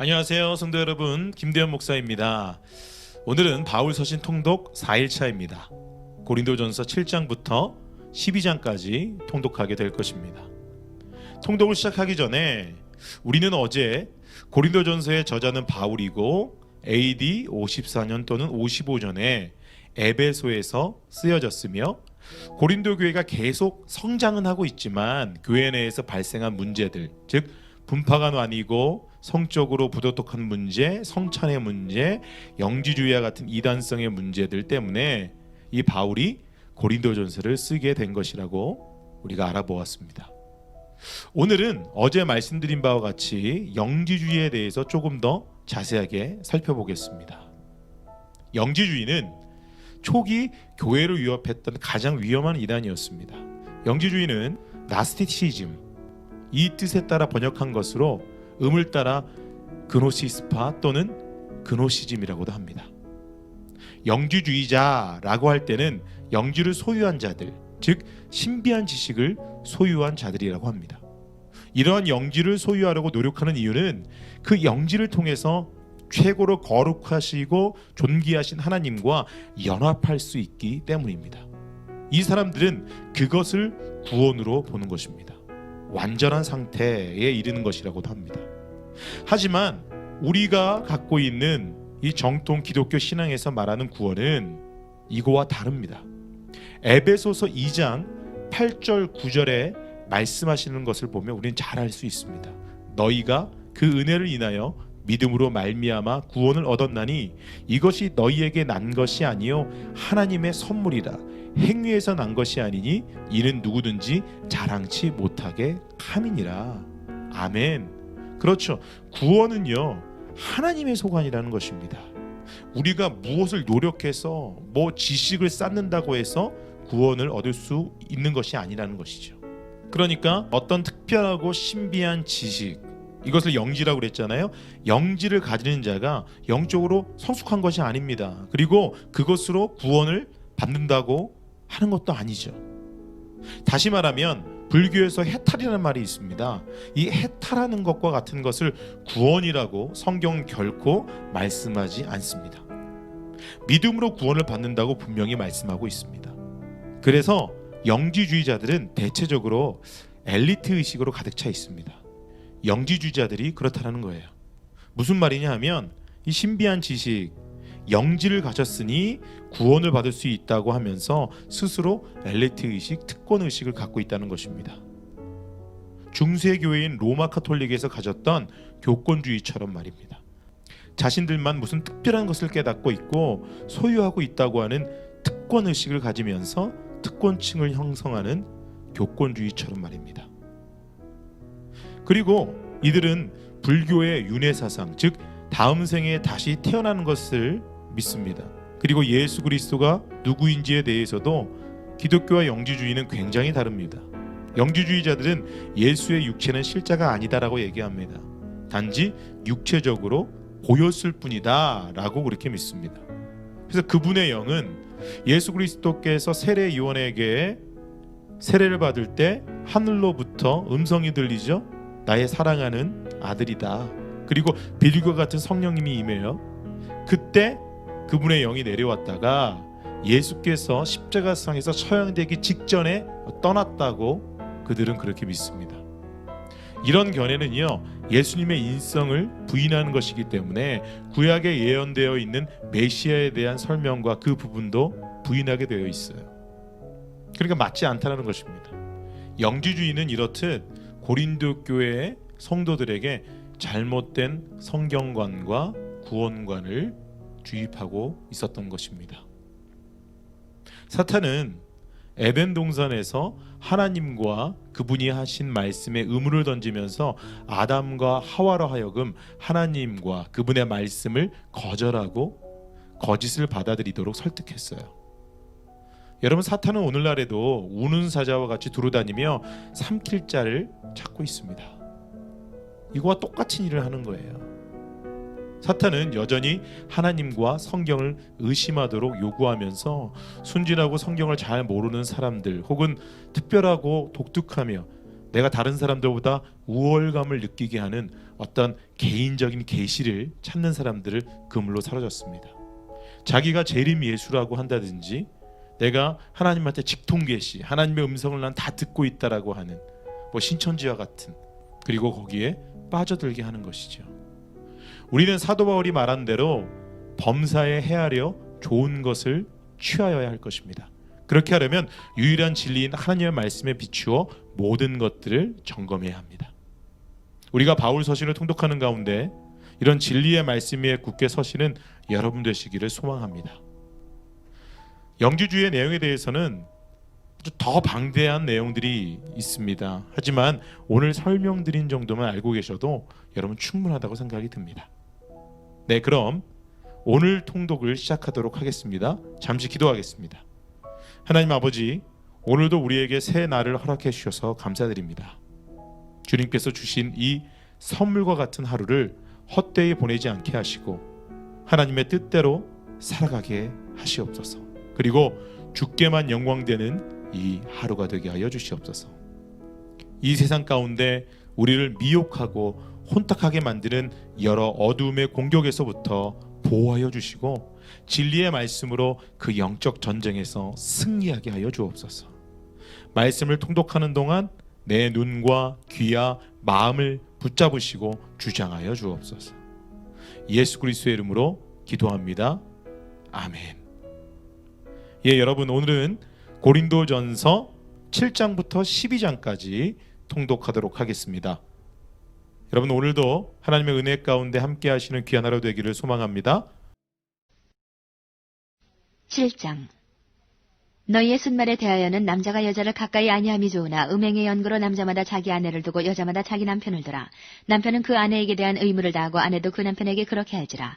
안녕하세요, 성도 여러분. 김대현 목사입니다. 오늘은 바울 서신 통독 4일차입니다. 고린도전서 7장부터 12장까지 통독하게 될 것입니다. 통독을 시작하기 전에 우리는 어제 고린도전서의 저자는 바울이고 AD 54년 또는 55년에 에베소에서 쓰여졌으며 고린도 교회가 계속 성장은 하고 있지만 교회 내에서 발생한 문제들, 즉 분파가 나뉘고 성적으로 부도덕한 문제, 성찬의 문제, 영지주의와 같은 이단성의 문제들 때문에 이 바울이 고린도전서를 쓰게 된 것이라고 우리가 알아보았습니다. 오늘은 어제 말씀드린 바와 같이 영지주의에 대해서 조금 더 자세하게 살펴보겠습니다. 영지주의는 초기 교회를 위협했던 가장 위험한 이단이었습니다. 영지주의는 나스티시즘, 이 뜻에 따라 번역한 것으로 음을 따라 그노시스파 또는 그노시즘이라고도 합니다. 영지주의자라고 할 때는 영지를 소유한 자들, 즉 신비한 지식을 소유한 자들이라고 합니다. 이러한 영지를 소유하려고 노력하는 이유는 그 영지를 통해서 최고로 거룩하시고 존귀하신 하나님과 연합할 수 있기 때문입니다. 이 사람들은 그것을 구원으로 보는 것입니다. 완전한 상태에 이르는 것이라고도 합니다. 하지만 우리가 갖고 있는 이 정통 기독교 신앙에서 말하는 구원은 이거와 다릅니다. 에베소서 2장 8절 9절에 말씀하시는 것을 보면 우리는 잘 알 수 있습니다. 너희가 그 은혜를 인하여 믿음으로 말미암아 구원을 얻었나니 이것이 너희에게 난 것이 아니요 하나님의 선물이라. 행위에서 난 것이 아니니 이는 누구든지 자랑치 못하게 함이니라. 아멘. 그렇죠. 구원은요 하나님의 소관이라는 것입니다. 우리가 무엇을 노력해서 지식을 쌓는다고 해서 구원을 얻을 수 있는 것이 아니라는 것이죠. 그러니까 어떤 특별하고 신비한 지식, 이것을 영지라고 그랬잖아요. 영지를 가지는 자가 영적으로 성숙한 것이 아닙니다. 그리고 그것으로 구원을 받는다고 하는 것도 아니죠. 다시 말하면 불교에서 해탈이라는 말이 있습니다. 이 해탈하는 것과 같은 것을 구원이라고 성경은 결코 말씀하지 않습니다. 믿음으로 구원을 받는다고 분명히 말씀하고 있습니다. 그래서 영지주의자들은 대체적으로 엘리트 의식으로 가득 차 있습니다. 영지주의자들이 그렇다는 거예요. 무슨 말이냐 하면 이 신비한 지식, 영지를 가졌으니 구원을 받을 수 있다고 하면서 스스로 엘리트 의식, 특권 의식을 갖고 있다는 것입니다. 중세 교회인 로마 카톨릭에서 가졌던 교권주의처럼 말입니다. 자신들만 무슨 특별한 것을 깨닫고 있고 소유하고 있다고 하는 특권 의식을 가지면서 특권층을 형성하는 교권주의처럼 말입니다. 그리고 이들은 불교의 윤회 사상, 즉 다음 생에 다시 태어나는 것을 믿습니다. 그리고 예수 그리스도가 누구인지에 대해서도 기독교와 영지주의는 굉장히 다릅니다. 영지주의자들은 예수의 육체는 실자가 아니다라고 얘기합니다. 단지 육체적으로 보였을 뿐이다 라고 그렇게 믿습니다. 그래서 그분의 영은 예수 그리스도께서 세례 요한에게 세례를 받을 때 하늘로부터 음성이 들리죠. 나의 사랑하는 아들이다. 그리고 비둘기와 같은 성령님이 임해요. 그때 그분의 영이 내려왔다가 예수께서 십자가상에서 처형되기 직전에 떠났다고 그들은 그렇게 믿습니다. 이런 견해는요 예수님의 인성을 부인하는 것이기 때문에 구약에 예언되어 있는 메시아에 대한 설명과 그 부분도 부인하게 되어 있어요. 그러니까 맞지 않다는 것입니다. 영지주의는 이렇듯 고린도 교회의 성도들에게 잘못된 성경관과 구원관을 주입하고 있었던 것입니다. 사탄은 에덴 동산에서 하나님과 그분이 하신 말씀에 의문을 던지면서 아담과 하와로 하여금 하나님과 그분의 말씀을 거절하고 거짓을 받아들이도록 설득했어요. 여러분, 사탄은 오늘날에도 우는 사자와 같이 두루다니며 삼킬 자를 찾고 있습니다. 이거와 똑같은 일을 하는 거예요. 사탄은 여전히 하나님과 성경을 의심하도록 요구하면서 순진하고 성경을 잘 모르는 사람들 혹은 특별하고 독특하며 내가 다른 사람들보다 우월감을 느끼게 하는 어떤 개인적인 계시를 찾는 사람들을 그물로 사로잡습니다. 자기가 재림 예수라고 한다든지 내가 하나님한테 직통 계시, 하나님의 음성을 난 다 듣고 있다라고 하는 신천지와 같은, 그리고 거기에 빠져들게 하는 것이죠. 우리는 사도 바울이 말한 대로 범사에 헤아려 좋은 것을 취하여야 할 것입니다. 그렇게 하려면 유일한 진리인 하나님의 말씀에 비추어 모든 것들을 점검해야 합니다. 우리가 바울 서신을 통독하는 가운데 이런 진리의 말씀 위에 굳게 서시는 여러분 되시기를 소망합니다. 영주주의의 내용에 대해서는 더 방대한 내용들이 있습니다. 하지만 오늘 설명드린 정도만 알고 계셔도 여러분 충분하다고 생각이 듭니다. 네, 그럼 오늘 통독을 시작하도록 하겠습니다. 잠시 기도하겠습니다. 하나님 아버지, 오늘도 우리에게 새 날을 허락해 주셔서 감사드립니다. 주님께서 주신 이 선물과 같은 하루를 헛되이 보내지 않게 하시고 하나님의 뜻대로 살아가게 하시옵소서. 그리고 주께만 영광되는 이 하루가 되게 하여 주시옵소서. 이 세상 가운데 우리를 미혹하고 혼탁하게 만드는 여러 어두움의 공격에서부터 보호하여 주시고 진리의 말씀으로 그 영적 전쟁에서 승리하게 하여 주옵소서. 말씀을 통독하는 동안 내 눈과 귀와 마음을 붙잡으시고 주장하여 주옵소서. 예수 그리스도의 이름으로 기도합니다. 아멘. 예, 여러분, 오늘은 고린도전서 7장부터 12장까지 통독하도록 하겠습니다. 여러분, 오늘도 하나님의 은혜 가운데 함께 하시는 귀한 하루 되기를 소망합니다. 7장. 너희의 순말에 대하여는 남자가 여자를 가까이 아니함이 좋으나 음행의 연고로 남자마다 자기 아내를 두고 여자마다 자기 남편을 두라. 남편은 그 아내에게 대한 의무를 다하고 아내도 그 남편에게 그렇게 할지라.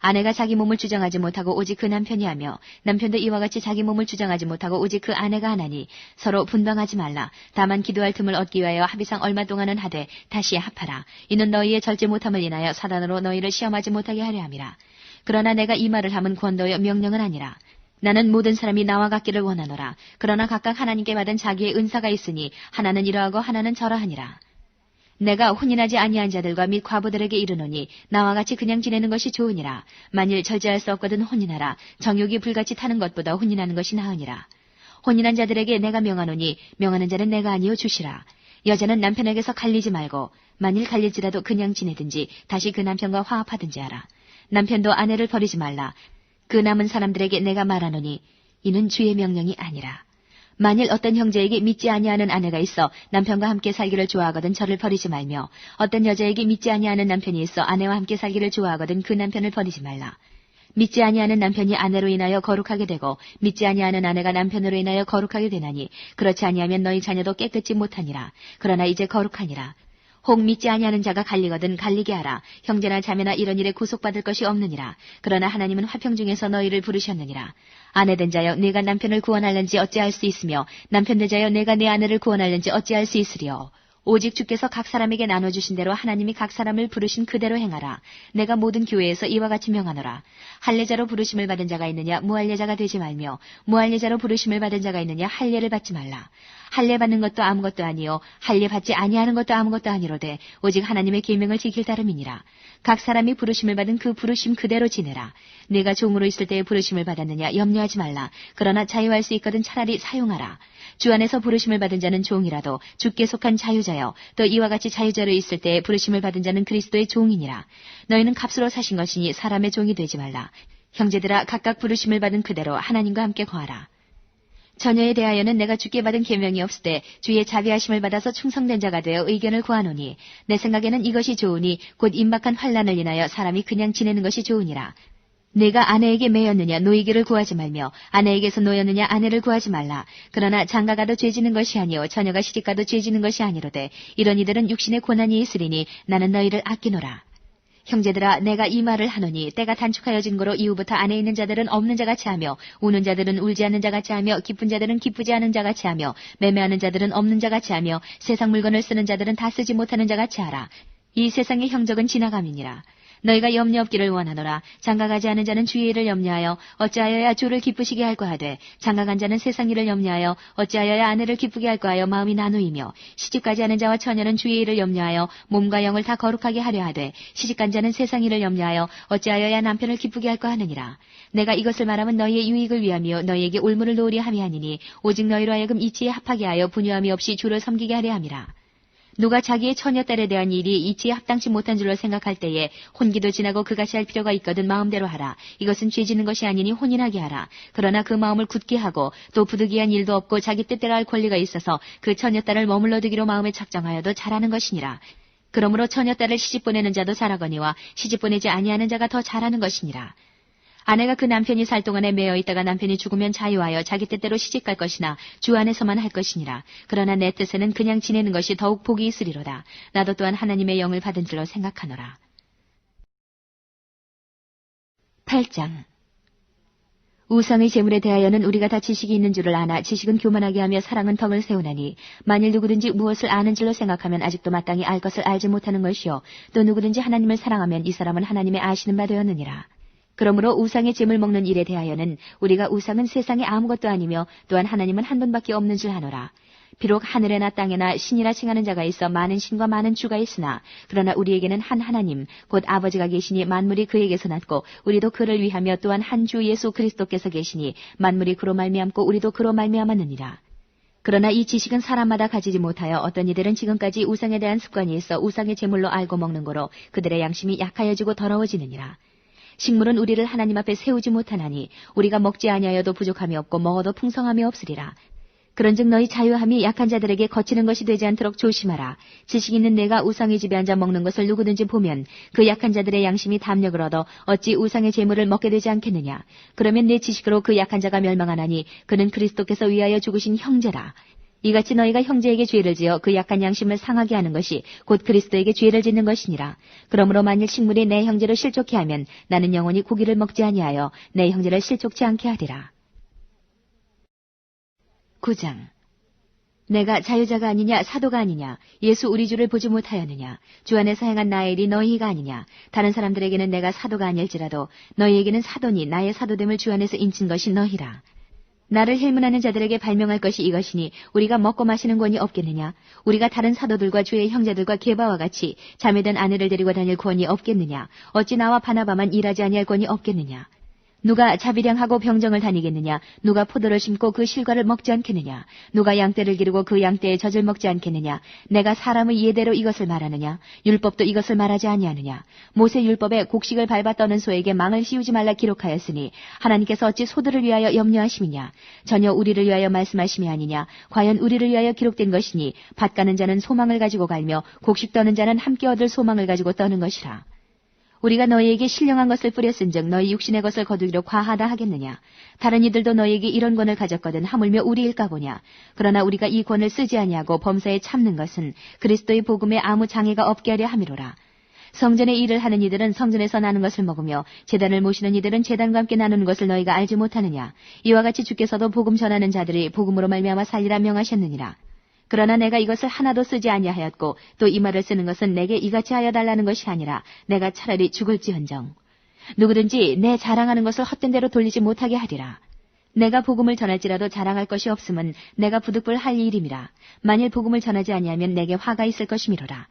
아내가 자기 몸을 주장하지 못하고 오직 그 남편이 하며 남편도 이와 같이 자기 몸을 주장하지 못하고 오직 그 아내가 하나니 서로 분방하지 말라. 다만 기도할 틈을 얻기 위하여 합의상 얼마 동안은 하되 다시 합하라. 이는 너희의 절제 못함을 인하여 사단으로 너희를 시험하지 못하게 하려 함이라. 그러나 내가 이 말을 함은 권도여 명령은 아니라. 나는 모든 사람이 나와 같기를 원하노라. 그러나 각각 하나님께 받은 자기의 은사가 있으니 하나는 이러하고 하나는 저러하니라. 내가 혼인하지 아니한 자들과 및 과부들에게 이르노니 나와 같이 그냥 지내는 것이 좋으니라. 만일 절제할 수 없거든 혼인하라. 정욕이 불같이 타는 것보다 혼인하는 것이 나으니라. 혼인한 자들에게 내가 명하노니 명하는 자는 내가 아니요 주시라. 여자는 남편에게서 갈리지 말고 만일 갈릴지라도 그냥 지내든지 다시 그 남편과 화합하든지 하라. 남편도 아내를 버리지 말라. 그 남은 사람들에게 내가 말하노니 이는 주의 명령이 아니라. 만일 어떤 형제에게 믿지 아니하는 아내가 있어 남편과 함께 살기를 좋아하거든 저를 버리지 말며 어떤 여자에게 믿지 아니하는 남편이 있어 아내와 함께 살기를 좋아하거든 그 남편을 버리지 말라. 믿지 아니하는 남편이 아내로 인하여 거룩하게 되고 믿지 아니하는 아내가 남편으로 인하여 거룩하게 되나니 그렇지 아니하면 너희 자녀도 깨끗지 못하니라. 그러나 이제 거룩하니라. 혹 믿지 아니하는 자가 갈리거든 갈리게 하라. 형제나 자매나 이런 일에 구속받을 것이 없느니라. 그러나 하나님은 화평 중에서 너희를 부르셨느니라. 아내된 자여 내가 남편을 구원할는지 어찌할 수 있으며 남편된 자여 내가 내 아내를 구원할는지 어찌할 수 있으리요. 오직 주께서 각 사람에게 나눠주신 대로 하나님이 각 사람을 부르신 그대로 행하라. 내가 모든 교회에서 이와 같이 명하노라. 할례자로 부르심을 받은 자가 있느냐 무할례자가 되지 말며 무할례자로 부르심을 받은 자가 있느냐 할례를 받지 말라. 할례 받는 것도 아무것도 아니요 할례 받지 아니하는 것도 아무것도 아니로되 오직 하나님의 계명을 지킬 따름이니라. 각 사람이 부르심을 받은 그 부르심 그대로 지내라. 내가 종으로 있을 때에 부르심을 받았느냐 염려하지 말라. 그러나 자유할 수 있거든 차라리 사용하라. 주 안에서 부르심을 받은 자는 종이라도 주께 속한 자유자여 또 이와 같이 자유자로 있을 때에 부르심을 받은 자는 그리스도의 종이니라. 너희는 값으로 사신 것이니 사람의 종이 되지 말라. 형제들아 각각 부르심을 받은 그대로 하나님과 함께 거하라. 처녀에 대하여는 내가 주께 받은 계명이 없으되 주의 자비하심을 받아서 충성된 자가 되어 의견을 구하노니 내 생각에는 이것이 좋으니 곧 임박한 환난을 인하여 사람이 그냥 지내는 것이 좋으니라. 내가 아내에게 매였느냐 노이기를 구하지 말며 아내에게서 노였느냐 아내를 구하지 말라. 그러나 장가가도 죄지는 것이 아니요 처녀가 시집가도 죄지는 것이 아니로되 이런 이들은 육신의 고난이 있으리니 나는 너희를 아끼노라. 형제들아 내가 이 말을 하노니 때가 단축하여진 거로 이후부터 안에 있는 자들은 없는 자같이 하며 우는 자들은 울지 않는 자같이 하며 기쁜 자들은 기쁘지 않은 자같이 하며 매매하는 자들은 없는 자같이 하며 세상 물건을 쓰는 자들은 다 쓰지 못하는 자같이 하라. 이 세상의 형적은 지나감이니라. 너희가 염려 없기를 원하노라. 장가가지 않은 자는 주의 일을 염려하여 어찌하여야 주를 기쁘시게 할까 하되 장가간 자는 세상 일을 염려하여 어찌하여야 아내를 기쁘게 할까 하여 마음이 나누이며 시집가지 않은 자와 처녀는 주의 일을 염려하여 몸과 영을 다 거룩하게 하려 하되 시집간 자는 세상 일을 염려하여 어찌하여야 남편을 기쁘게 할까 하느니라. 내가 이것을 말하면 너희의 유익을 위하며 너희에게 올무를 놓으려 함이 아니니 오직 너희로 하여금 이치에 합하게 하여 분유함이 없이 주를 섬기게 하려 함이라. 누가 자기의 처녀딸에 대한 일이 이치에 합당치 못한 줄로 생각할 때에 혼기도 지나고 그같이 할 필요가 있거든 마음대로 하라. 이것은 죄 짓는 것이 아니니 혼인하게 하라. 그러나 그 마음을 굳게 하고 또 부득이한 일도 없고 자기 뜻대로 할 권리가 있어서 그 처녀딸을 머물러 두기로 마음에 작정하여도 잘하는 것이니라. 그러므로 처녀딸을 시집 보내는 자도 잘하거니와 시집 보내지 아니하는 자가 더 잘하는 것이니라. 아내가 그 남편이 살 동안에 매어 있다가 남편이 죽으면 자유하여 자기 뜻대로 시집갈 것이나 주 안에서만 할 것이니라. 그러나 내 뜻에는 그냥 지내는 것이 더욱 복이 있으리로다. 나도 또한 하나님의 영을 받은 줄로 생각하노라. 8장. 우상의 재물에 대하여는 우리가 다 지식이 있는 줄을 아나 지식은 교만하게 하며 사랑은 덕을 세우나니 만일 누구든지 무엇을 아는 줄로 생각하면 아직도 마땅히 알 것을 알지 못하는 것이요 또 누구든지 하나님을 사랑하면 이 사람은 하나님의 아시는 바 되었느니라. 그러므로 우상의 재물 먹는 일에 대하여는 우리가 우상은 세상에 아무것도 아니며 또한 하나님은 한 분밖에 없는 줄 아노라. 비록 하늘에나 땅에나 신이라 칭하는 자가 있어 많은 신과 많은 주가 있으나 그러나 우리에게는 한 하나님 곧 아버지가 계시니 만물이 그에게서 났고 우리도 그를 위하며 또한 한 주 예수 그리스도께서 계시니 만물이 그로 말미암고 우리도 그로 말미암았느니라. 그러나 이 지식은 사람마다 가지지 못하여 어떤 이들은 지금까지 우상에 대한 습관이 있어 우상의 제물로 알고 먹는 거로 그들의 양심이 약하여지고 더러워지느니라. 식물은 우리를 하나님 앞에 세우지 못하나니 우리가 먹지 아니하여도 부족함이 없고 먹어도 풍성함이 없으리라. 그런즉 너희 자유함이 약한 자들에게 거치는 것이 되지 않도록 조심하라. 지식 있는 내가 우상의 집에 앉아 먹는 것을 누구든지 보면 그 약한 자들의 양심이 담력을 얻어 어찌 우상의 제물을 먹게 되지 않겠느냐. 그러면 내 지식으로 그 약한 자가 멸망하나니 그는 그리스도께서 위하여 죽으신 형제라. 이같이 너희가 형제에게 죄를 지어 그 약한 양심을 상하게 하는 것이 곧 그리스도에게 죄를 짓는 것이니라. 그러므로 만일 식물이 내 형제를 실족케 하면 나는 영원히 고기를 먹지 아니하여 내 형제를 실족치 않게 하리라. 9장. 내가 자유자가 아니냐 사도가 아니냐 예수 우리 주를 보지 못하였느냐 주 안에서 행한 나의 일이 너희가 아니냐 다른 사람들에게는 내가 사도가 아닐지라도 너희에게는 사도니 나의 사도됨을 주 안에서 인친 것이 너희라. 나를 힐문하는 자들에게 발명할 것이 이것이니 우리가 먹고 마시는 권이 없겠느냐 우리가 다른 사도들과 주의 형제들과 게바와 같이 자매된 아내를 데리고 다닐 권이 없겠느냐 어찌 나와 바나바만 일하지 아니할 권이 없겠느냐 누가 자비량하고 병정을 다니겠느냐 누가 포도를 심고 그 실과를 먹지 않겠느냐 누가 양떼를 기르고 그 양떼의 젖을 먹지 않겠느냐 내가 사람의 예대로 이것을 말하느냐 율법도 이것을 말하지 아니하느냐 모세 율법에 곡식을 밟아 떠는 소에게 망을 씌우지 말라 기록하였으니 하나님께서 어찌 소들을 위하여 염려하심이냐 전혀 우리를 위하여 말씀하심이 아니냐 과연 우리를 위하여 기록된 것이니 밭 가는 자는 소망을 가지고 갈며 곡식 떠는 자는 함께 얻을 소망을 가지고 떠는 것이라. 우리가 너희에게 신령한 것을 뿌렸은즉 너희 육신의 것을 거두기로 과하다 하겠느냐. 다른 이들도 너희에게 이런 권을 가졌거든 하물며 우리일까 보냐. 그러나 우리가 이 권을 쓰지 아니하고 범사에 참는 것은 그리스도의 복음에 아무 장애가 없게 하려 함이로라. 성전의 일을 하는 이들은 성전에서 나는 것을 먹으며 제단을 모시는 이들은 제단과 함께 나누는 것을 너희가 알지 못하느냐. 이와 같이 주께서도 복음 전하는 자들이 복음으로 말미암아 살리라 명하셨느니라. 그러나 내가 이것을 하나도 쓰지 아니하였고 또 이 말을 쓰는 것은 내게 이같이 하여 달라는 것이 아니라 내가 차라리 죽을지언정 누구든지 내 자랑하는 것을 헛된 대로 돌리지 못하게 하리라. 내가 복음을 전할지라도 자랑할 것이 없음은 내가 부득불 할 일임이라. 만일 복음을 전하지 아니하면 내게 화가 있을 것이미로라.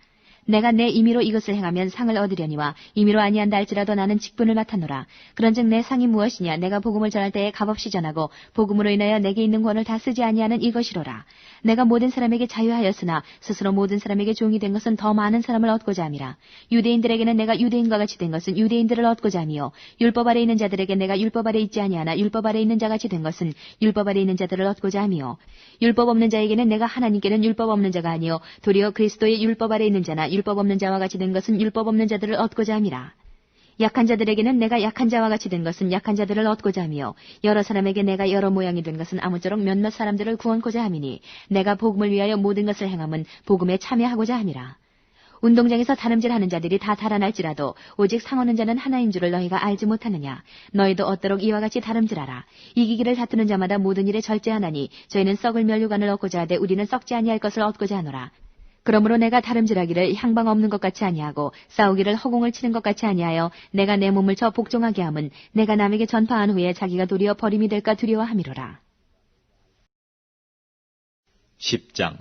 내가 내 임의로 이것을 행하면 상을 얻으려니와 임의로 아니한다 할지라도 나는 직분을 맡았노라. 그런즉 내 상이 무엇이냐 내가 복음을 전할 때에 값없이 전하고 복음으로 인하여 내게 있는 권을 다 쓰지 아니하는 이것이로라. 내가 모든 사람에게 자유하였으나 스스로 모든 사람에게 종이 된 것은 더 많은 사람을 얻고자 함이라. 유대인들에게는 내가 유대인과 같이 된 것은 유대인들을 얻고자 함이요 율법 아래 있는 자들에게 내가 율법 아래 있지 아니하나 율법 아래 있는 자같이 된 것은 율법 아래 있는 자들을 얻고자 함이요 율법 없는 자에게는 내가 하나님께는 율법 없는 자가 아니요 도리어 그리스도의 율법 아래 있는 자나 율법 없는 자와 같이 된 것은 율법 없는 자들을 얻고자 함이라. 약한 자들에게는 내가 약한 자와 같이 된 것은 약한 자들을 얻고자 하며 여러 사람에게 내가 여러 모양이 된 것은 아무쪼록 몇몇 사람들을 구원코자 함이니 내가 복음을 위하여 모든 것을 행함은 복음에 참여하고자 함이라. 운동장에서 다름질하는 자들이 다 달아날지라도 오직 상하는 자는 하나인 줄을 너희가 알지 못하느냐. 너희도 얻도록 이와 같이 다름질하라. 이기기를 다투는 자마다 모든 일에 절제하나니 저희는 썩을 면류관을 얻고자 하되 우리는 썩지 아니할 것을 얻고자 하노라. 그러므로 내가 다름질하기를 향방 없는 것 같이 아니하고 싸우기를 허공을 치는 것 같이 아니하여 내가 내 몸을 저 복종하게 함은 내가 남에게 전파한 후에 자기가 도리어 버림이 될까 두려워함이로라. 10장.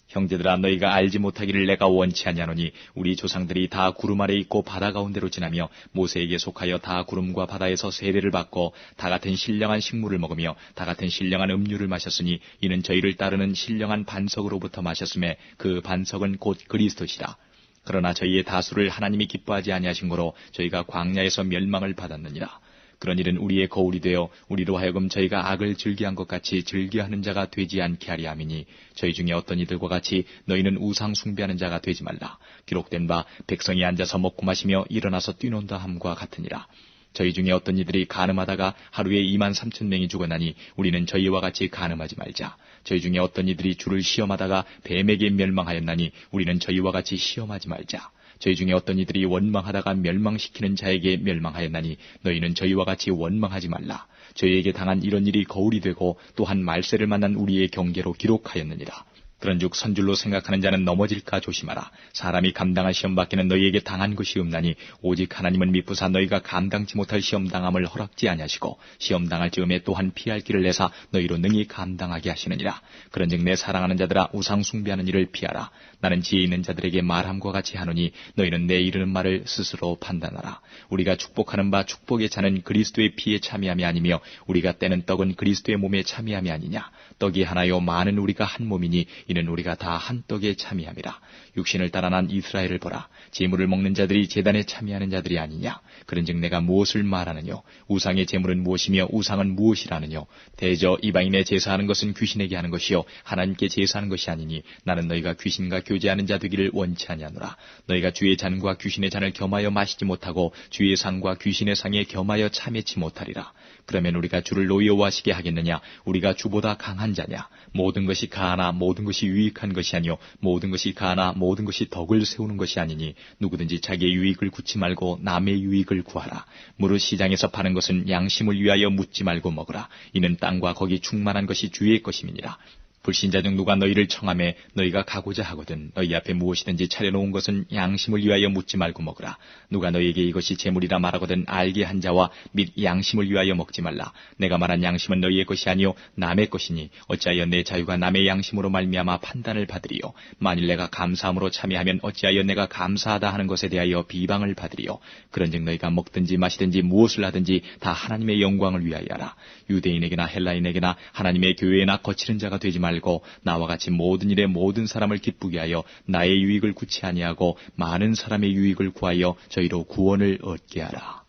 형제들아, 너희가 알지 못하기를 내가 원치 아니하노니 우리 조상들이 다 구름 아래 있고 바다 가운데로 지나며 모세에게 속하여 다 구름과 바다에서 세례를 받고 다 같은 신령한 식물을 먹으며 다 같은 신령한 음료를 마셨으니 이는 저희를 따르는 신령한 반석으로부터 마셨음에 그 반석은 곧 그리스도시라. 그러나 저희의 다수를 하나님이 기뻐하지 아니하신 고로 저희가 광야에서 멸망을 받았느니라. 그런 일은 우리의 거울이 되어 우리로 하여금 저희가 악을 즐기한 것 같이 즐겨하는 자가 되지 않게 하리 함이니 저희 중에 어떤 이들과 같이 너희는 우상 숭배하는 자가 되지 말라. 기록된 바 백성이 앉아서 먹고 마시며 일어나서 뛰논다 함과 같으니라. 저희 중에 어떤 이들이 간음하다가 하루에 23,000명이 죽었나니 우리는 저희와 같이 간음하지 말자. 저희 중에 어떤 이들이 주를 시험하다가 뱀에게 멸망하였나니 우리는 저희와 같이 시험하지 말자. 저희 중에 어떤 이들이 원망하다가 멸망시키는 자에게 멸망하였나니 너희는 저희와 같이 원망하지 말라. 저희에게 당한 이런 일이 거울이 되고 또한 말세를 만난 우리의 경계로 기록하였느니라. 그런즉 선줄로 생각하는 자는 넘어질까 조심하라. 사람이 감당할 시험 밖에는 너희에게 당한 것이 없나니 오직 하나님은 미쁘사 너희가 감당치 못할 시험 당함을 허락지 아니하시고 시험 당할 즈음에 또한 피할 길을 내사 너희로 능히 감당하게 하시느니라. 그런즉 내 사랑하는 자들아, 우상 숭배하는 일을 피하라. 나는 지혜 있는 자들에게 말함과 같이 하노니 너희는 내 이르는 말을 스스로 판단하라. 우리가 축복하는 바 축복의 차는 그리스도의 피에 참여함이 아니며 우리가 떼는 떡은 그리스도의 몸에 참여함이 아니냐. 떡이 하나요 많은 우리가 한 몸이니 이는 우리가 다 한 떡에 참여함이라. 육신을 따라 난 이스라엘을 보라. 제물을 먹는 자들이 제단에 참여하는 자들이 아니냐. 그런즉 내가 무엇을 말하느뇨. 우상의 제물은 무엇이며 우상은 무엇이라느뇨. 대저 이방인의 제사하는 것은 귀신에게 하는 것이요 하나님께 제사하는 것이 아니니 나는 너희가 귀신과 교제하는 자 되기를 원치 아니하노라. 너희가 주의 잔과 귀신의 잔을 겸하여 마시지 못하고 주의 상과 귀신의 상에 겸하여 참여치 못하리라. 그러면 우리가 주를 노여워하시게 하겠느냐. 우리가 주보다 강한 자냐. 모든 것이 가하나 모든 것이 유익한 것이 아니요 모든 것이 가하나 모든 것이 덕을 세우는 것이 아니니 누구든지 자기의 유익을 구치 말고 남의 유익을 구하라. 무릇 시장에서 파는 것은 양심을 위하여 묻지 말고 먹으라. 이는 땅과 거기 충만한 것이 주의 것임이니라. 불신자 중 누가 너희를 청하매 너희가 가고자 하거든 너희 앞에 무엇이든지 차려놓은 것은 양심을 위하여 묻지 말고 먹으라. 누가 너희에게 이것이 재물이라 말하거든 알게 한 자와 및 양심을 위하여 먹지 말라. 내가 말한 양심은 너희의 것이 아니요 남의 것이니 어찌하여 내 자유가 남의 양심으로 말미암아 판단을 받으리요. 만일 내가 감사함으로 참여하면 어찌하여 내가 감사하다 하는 것에 대하여 비방을 받으리요. 그런즉 너희가 먹든지 마시든지 무엇을 하든지 다 하나님의 영광을 위하여 하라. 유대인에게나 헬라인에게나 하나님의 교회에나 거치는 자가 되지 말고 나와 같이 모든 일에 모든 사람을 기쁘게 하여 나의 유익을 구치 아니하고 많은 사람의 유익을 구하여 저희로 구원을 얻게 하라.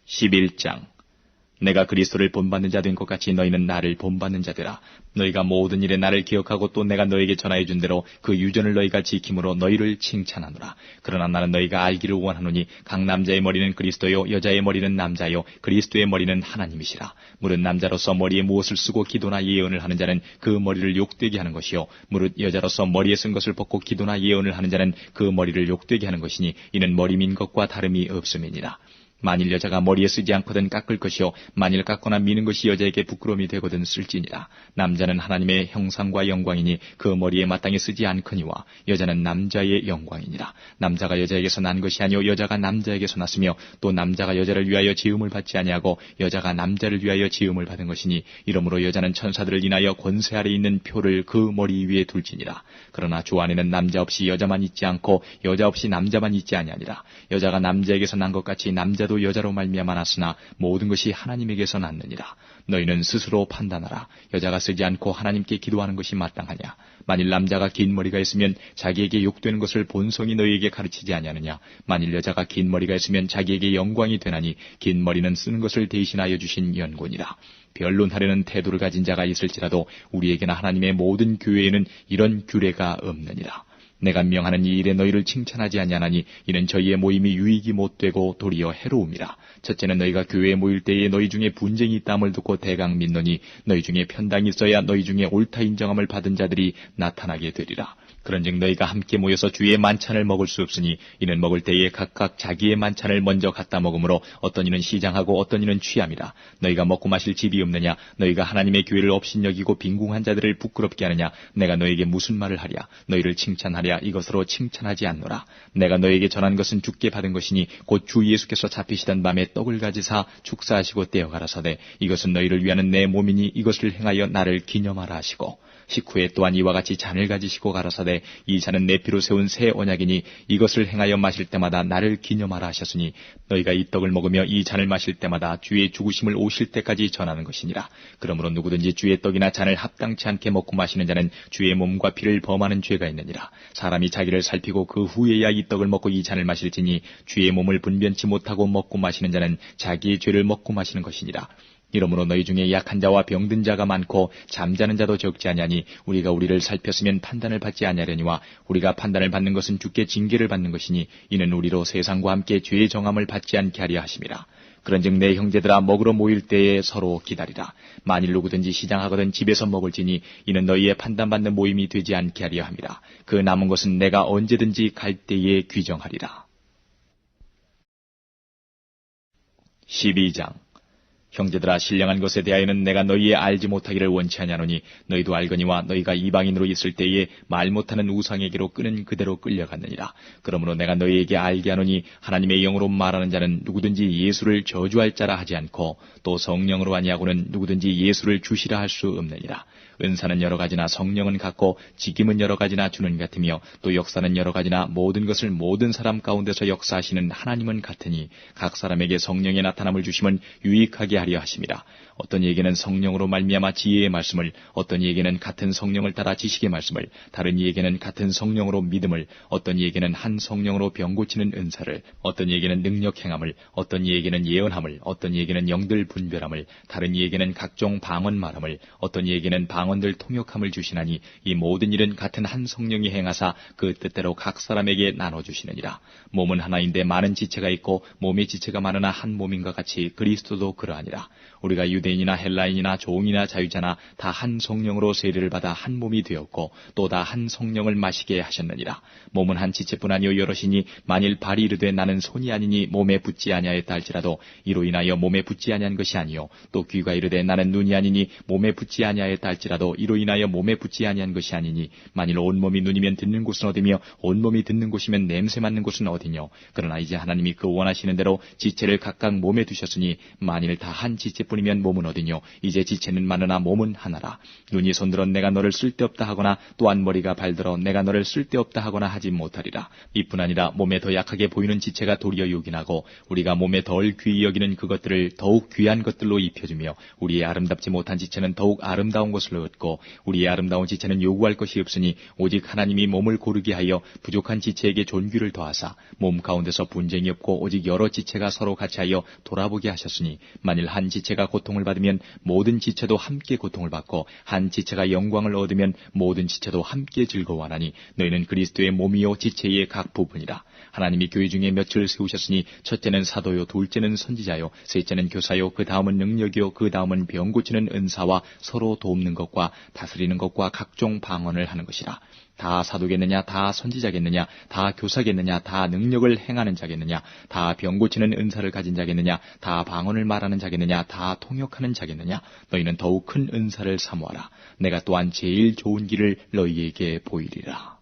11장. 내가 그리스도를 본받는 자 된 것 같이 너희는 나를 본받는 자들아. 너희가 모든 일에 나를 기억하고 또 내가 너에게 전하여 준 대로 그 유전을 너희가 지킴으로 너희를 칭찬하노라. 그러나 나는 너희가 알기를 원하노니 각 남자의 머리는 그리스도요 여자의 머리는 남자요 그리스도의 머리는 하나님이시라. 무릇 남자로서 머리에 무엇을 쓰고 기도나 예언을 하는 자는 그 머리를 욕되게 하는 것이요 무릇 여자로서 머리에 쓴 것을 벗고 기도나 예언을 하는 자는 그 머리를 욕되게 하는 것이니 이는 머리 민 것과 다름이 없음이니라. 만일 여자가 머리에 쓰지 않거든 깎을 것이요 만일 깎거나 미는 것이 여자에게 부끄러움이 되거든 쓸지니라. 남자는 하나님의 형상과 영광이니 그 머리에 마땅히 쓰지 않거니와 여자는 남자의 영광이니라. 남자가 여자에게서 난 것이 아니요 여자가 남자에게서 났으며 또 남자가 여자를 위하여 지음을 받지 아니하고 여자가 남자를 위하여 지음을 받은 것이니 이러므로 여자는 천사들을 인하여 권세 아래 있는 표를 그 머리 위에 둘지니라. 그러나 주 안에는 남자 없이 여자만 있지 않고 여자 없이 남자만 있지 아니하니라. 여자가 남자에게서 난 것 같이 남자도 여자로 말미암아 났으나 모든 것이 하나님에게서 났느니라. 너희는 스스로 판단하라. 여자가 쓰지 않고 하나님께 기도하는 것이 마땅하냐. 만일 남자가 긴 머리가 있으면 자기에게 욕되는 것을 본성이 너희에게 가르치지 아니하느냐. 만일 여자가 긴 머리가 있으면 자기에게 영광이 되나니 긴 머리는 쓰는 것을 대신하여 주신 연고니라. 변론하려는 태도를 가진 자가 있을지라도 우리에게나 하나님의 모든 교회에는 이런 규례가 없느니라. 내가 명하는 이 일에 너희를 칭찬하지 아니하나니 이는 저희의 모임이 유익이 못되고 도리어 해로움이라. 첫째는 너희가 교회에 모일 때에 너희 중에 분쟁이 있다함을 듣고 대강 믿노니 너희 중에 편당이 있어야 너희 중에 옳다 인정함을 받은 자들이 나타나게 되리라. 그런즉 너희가 함께 모여서 주의 만찬을 먹을 수 없으니 이는 먹을 때에 각각 자기의 만찬을 먼저 갖다 먹으므로 어떤 이는 시장하고 어떤 이는 취함이라. 너희가 먹고 마실 집이 없느냐? 너희가 하나님의 교회를 업신여기고 빈궁한 자들을 부끄럽게 하느냐? 내가 너에게 무슨 말을 하랴? 너희를 칭찬하랴? 이것으로 칭찬하지 않노라. 내가 너에게 전한 것은 주께 받은 것이니 곧 주 예수께서 잡히시던 밤에 떡을 가지사 축사하시고 떼어 가라사대 이것은 너희를 위하는 내 몸이니 이것을 행하여 나를 기념하라 하시고 식후에 또한 이와 같이 잔을 가지시고 가라사대 이 잔은 내 피로 세운 새 언약이니 이것을 행하여 마실 때마다 나를 기념하라 하셨으니 너희가 이 떡을 먹으며 이 잔을 마실 때마다 주의 죽으심을 오실 때까지 전하는 것이니라. 그러므로 누구든지 주의 떡이나 잔을 합당치 않게 먹고 마시는 자는 주의 몸과 피를 범하는 죄가 있느니라. 사람이 자기를 살피고 그 후에야 이 떡을 먹고 이 잔을 마실지니 주의 몸을 분변치 못하고 먹고 마시는 자는 자기의 죄를 먹고 마시는 것이니라. 이러므로 너희 중에 약한 자와 병든 자가 많고 잠자는 자도 적지 아니하니 우리가 우리를 살폈으면 판단을 받지 아니하려니와 우리가 판단을 받는 것은 주께 징계를 받는 것이니 이는 우리로 세상과 함께 죄의 정함을 받지 않게 하려 하심이라. 그런즉 내 형제들아 먹으러 모일 때에 서로 기다리라. 만일 누구든지 시장하거든 집에서 먹을지니 이는 너희의 판단받는 모임이 되지 않게 하려 함이라. 그 남은 것은 내가 언제든지 갈 때에 규정하리라. 12장 형제들아 신령한 것에 대하여는 내가 너희의 알지 못하기를 원치 아니하노니 너희도 알거니와 너희가 이방인으로 있을 때에 말 못하는 우상에게로 끄는 그대로 끌려갔느니라. 그러므로 내가 너희에게 알게 하노니 하나님의 영으로 말하는 자는 누구든지 예수를 저주할 자라 하지 않고 또 성령으로 아니하고는 누구든지 예수를 주시라 할 수 없느니라. 은사는 여러 가지나 성령은 같고 직임은 여러 가지나 주는 같으며 또 역사는 여러 가지나 모든 것을 모든 사람 가운데서 역사하시는 하나님은 같으니 각 사람에게 성령의 나타남을 주심은 유익하게 하려 하심이라. 어떤 이에게는 성령으로 말미암아 지혜의 말씀을, 어떤 이에게는 같은 성령을 따라 지식의 말씀을, 다른 이에게는 같은 성령으로 믿음을, 어떤 이에게는 한 성령으로 병 고치는 은사를, 어떤 이에게는 능력 행함을, 어떤 이에게는 예언함을, 어떤 이에게는 영들 분별함을, 다른 이에게는 각종 방언 말함을, 어떤 이에게는 방언들 통역함을 주시나니 이 모든 일은 같은 한 성령이 행하사 그 뜻대로 각 사람에게 나눠주시느니라. 몸은 하나인데 많은 지체가 있고 몸의 지체가 많으나 한 몸인과 같이 그리스도도 그러하니라. 우리가 유대인이나 헬라인이나 종이나 자유자나 다 한 성령으로 세례를 받아 한 몸이 되었고 또 다 한 성령을 마시게 하셨느니라. 몸은 한 지체뿐 아니요 여럿이니 만일 발이 이르되 나는 손이 아니니 몸에 붙지 아니하였다 할지라도 이로 인하여 몸에 붙지 아니한 것이 아니요 또 귀가 이르되 나는 눈이 아니니 몸에 붙지 아니하였다 할지라도 이로 인하여 몸에 붙지 아니한 것이 아니니 만일 온몸이 눈이면 듣는 곳은 어디며 온몸이 듣는 곳이면 냄새 맡는 곳은 어디뇨. 그러나 이제 하나님이 그 원하시는 대로 지체를 각각 몸에 두셨으니 만일 다 한 지체뿐이면 몸은 어디뇨. 이제 지체는 많으나 몸은 하나라. 눈이 손들어 내가 너를 쓸데없다 하거나 또한 머리가 발들어 내가 너를 쓸데없다 하거나 하지 못하리라. 이뿐 아니라 몸에 더 약하게 보이는 지체가 도리어 요긴하고 우리가 몸에 덜 귀히 여기는 그것들을 더욱 귀한 것들로 입혀주며 우리의 아름답지 못한 지체는 더욱 아름다운 것을 얻고 우리의 아름다운 지체는 요구할 것이 없으니 오직 하나님이 몸을 고르게 하여 부족한 지체에게 존귀를 더하사 몸 가운데서 분쟁이 없고 오직 여러 지체가 서로 같이 하여 돌아보게 하셨으니 만일 한 지체가 고통을 받으면 모든 지체도 함께 고통을 받고 한 지체가 영광을 얻으면 모든 지체도 함께 즐거워하나니 너희는 그리스도의 몸이요 지체의 각 부분이라. 하나님이 교회 중에 몇을 세우셨으니 첫째는 사도요 둘째는 선지자요 셋째는 교사요 그 다음은 능력이요 그 다음은 병 고치는 은사와 서로 돕는 것과 다스리는 것과 각종 방언을 하는 것이라. 다 사도겠느냐, 다 선지자겠느냐, 다 교사겠느냐, 다 능력을 행하는 자겠느냐, 다 병 고치는 은사를 가진 자겠느냐, 다 방언을 말하는 자겠느냐, 다 통역하는 자겠느냐. 너희는 더욱 큰 은사를 사모하라. 내가 또한 제일 좋은 길을 너희에게 보이리라.